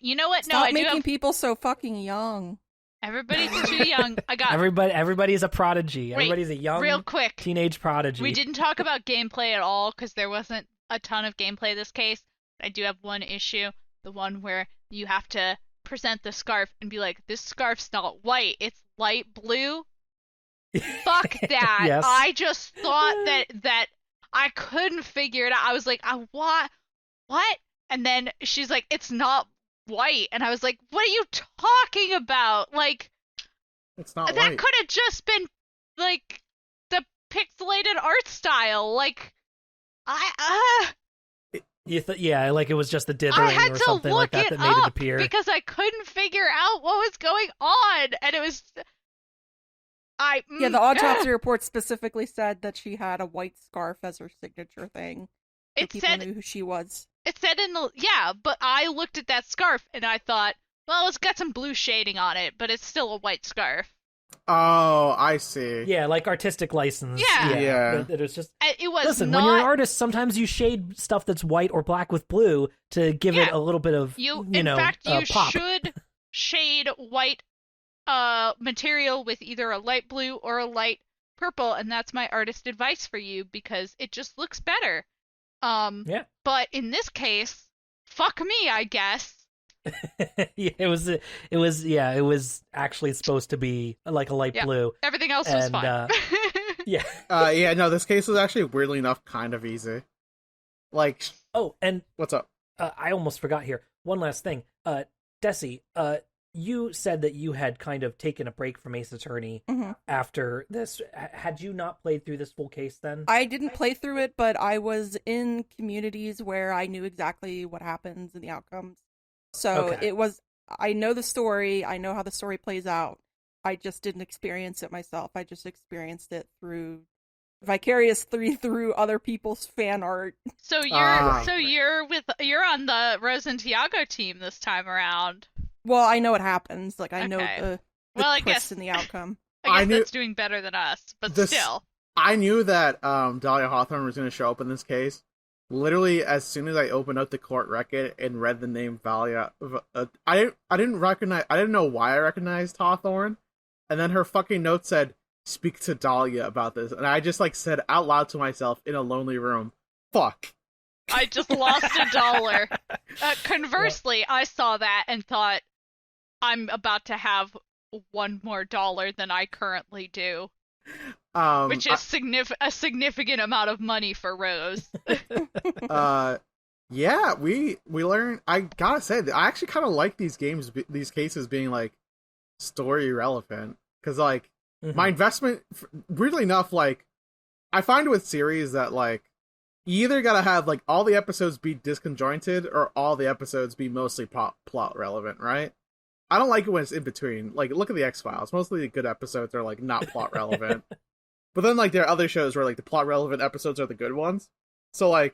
You know what? Stop making people so fucking young. Everybody's too young. Everybody's a prodigy. Everybody's a young, real quick teenage prodigy. We didn't talk about gameplay at all because there wasn't a ton of gameplay this case. I do have one issue, the one where you have to present the scarf and be like, "This scarf's not white; it's light blue." Fuck that! Yes. I just thought that I couldn't figure it out. I was like, what? And then she's like, "It's not white," and I was like, "What are you talking about? Like, it's not that white. could have just been like the pixelated art style." Like, like it was just the dithering or something like that made it appear. Because I couldn't figure out what was going on, and it was. The autopsy report specifically said that she had a white scarf as her signature thing. People knew who she was. It said but I looked at that scarf and I thought, well, it's got some blue shading on it, but it's still a white scarf. Oh, I see. Yeah, like artistic license. Yeah. It was just. It was. Listen, when you're an artist, sometimes you shade stuff that's white or black with blue to give it a little bit of in fact, you pop. should shade white material with either a light blue or a light purple, and that's my artist advice for you because it just looks better. But in this case, fuck me, I guess. It was actually supposed to be like a light blue. Everything else was fine. This case was actually weirdly enough kind of easy. Like, and what's up? I almost forgot here. One last thing. Dessy, you said that you had kind of taken a break from Ace Attorney after this. Had you not played through this full case then? I didn't play through it, but I was in communities where I knew exactly what happens and the outcomes. So it was, I know the story, I know how the story plays out. I just didn't experience it myself. I just experienced it through vicariously through other people's fan art. So you're on the Rose and Tiago team this time around. Well, I know what happens. Like I know Okay. the I twist guess in the outcome. I guess that's doing better than us, but still. I knew that Dahlia Hawthorne was going to show up in this case. Literally, as soon as I opened up the court record and read the name Valia, I didn't know why I recognized Hawthorne, and then her fucking note said, "Speak to Dahlia about this," and I just said out loud to myself in a lonely room, "Fuck." I just lost $1. Conversely, I saw that and thought, I'm about to have $1 more than I currently do. Which is a significant amount of money for Rose. Yeah, we learned. I gotta say, I actually kind of like these cases being story relevant, because my investment, weirdly enough, I find with series that you either gotta have all the episodes be disconjointed or all the episodes be mostly plot relevant, right? I don't like it when it's in between. Look at the X-Files. Mostly the good episodes are not plot relevant. But then there are other shows where the plot relevant episodes are the good ones. So I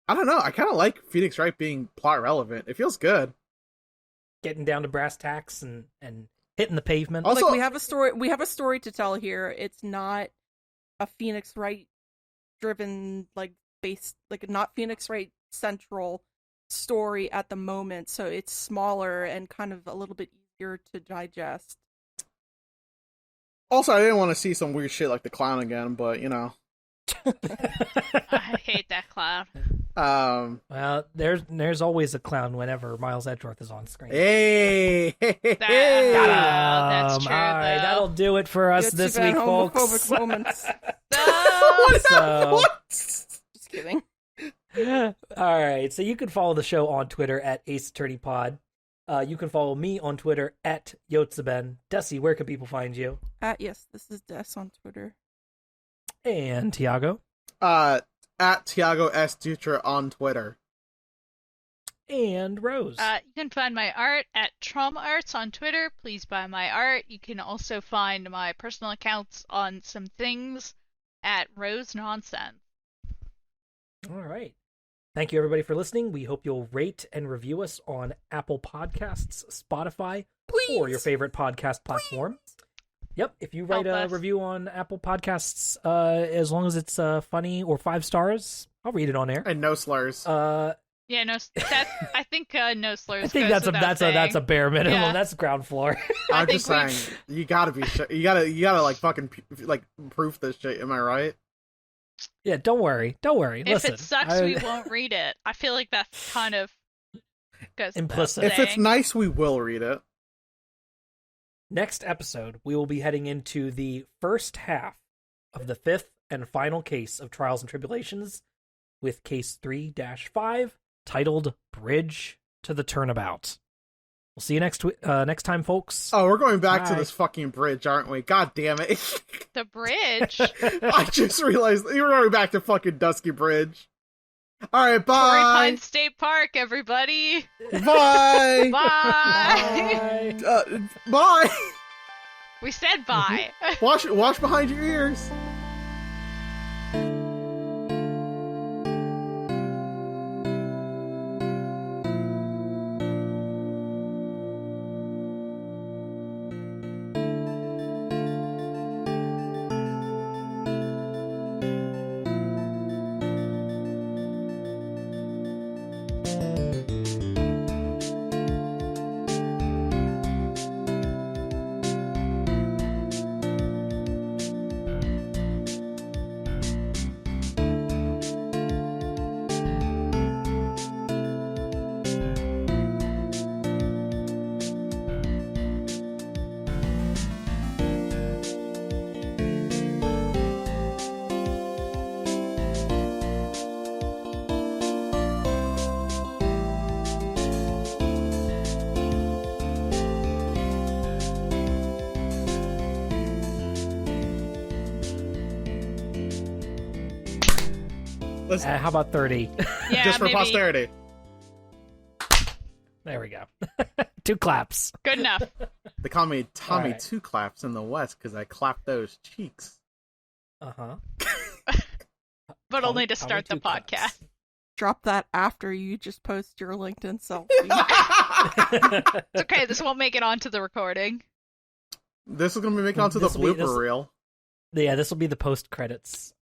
don't know. I kind of like Phoenix Wright being plot relevant. It feels good. Getting down to brass tacks and hitting the pavement. Also, we have a story. We have a story to tell here. It's not a Phoenix Wright driven based not Phoenix Wright central story at the moment. So it's smaller and kind of a little bit easier to digest. Also, I didn't want to see some weird shit like the clown again, but I hate that clown. Well, there's always a clown whenever Miles Edgeworth is on screen. Hey, that's true. All right, that'll do it for us this week, folks. Homophobic moments. Just kidding. All right, so you can follow the show on Twitter at Ace Attorney Pod. You can follow me on Twitter at Yotzaben. Dessy, where can people find you? Yes, this is Des on Twitter. And Tiago? At Tiago S. Dutra on Twitter. And Rose? You can find my art at Trauma Arts on Twitter. Please buy my art. You can also find my personal accounts on some things at Rose Nonsense. All right. Thank you, everybody, for listening. We hope you'll rate and review us on Apple Podcasts, Spotify, or your favorite podcast platform. Yep, if you write a review on Apple Podcasts, as long as it's funny or 5 stars, I'll read it on air. And no slurs. Yeah, I think no slurs. I think that's a bare minimum. Yeah. That's ground floor. I'm just saying, you gotta be you gotta fucking proof this shit. Am I right? Yeah, don't worry. Listen, if it sucks, we won't read it. I feel like that's kind of goes implicit. If it's nice, we will read it. Next episode, we will be heading into the first half of the 5th and final case of Trials and Tribulations, with case 3-5, titled Bridge to the Turnabout. We'll see you next time, folks. Oh, we're going back to this fucking bridge, aren't we? God damn it. The bridge? I just realized you're going back to fucking Dusky Bridge. Alright, bye! Torrey Pines State Park, everybody! Bye! Bye! Bye! We said bye. Wash behind your ears. How about 30? Yeah, just for maybe. Posterity. There we go. 2 claps. Good enough. They call me Tommy Two Claps in the West because I clap those cheeks. Uh-huh. but Call only it to Power start the Two Cuts. podcast. Drop that after you just post your LinkedIn selfie. It's okay, this won't make it onto the recording. This is gonna be making onto the blooper reel. Yeah, this will be the post credits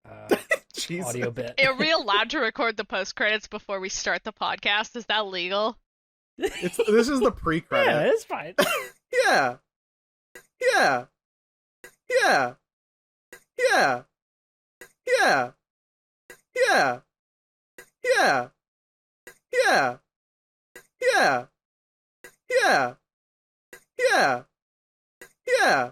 Jesus. audio bit. Are we allowed to record the post credits before we start the podcast? Is that legal? This is the pre-credit. Yeah, it's fine. Yeah. Yeah. Yeah. Yeah. Yeah. Yeah. Yeah. Yeah. Yeah. Yeah. Yeah. Yeah.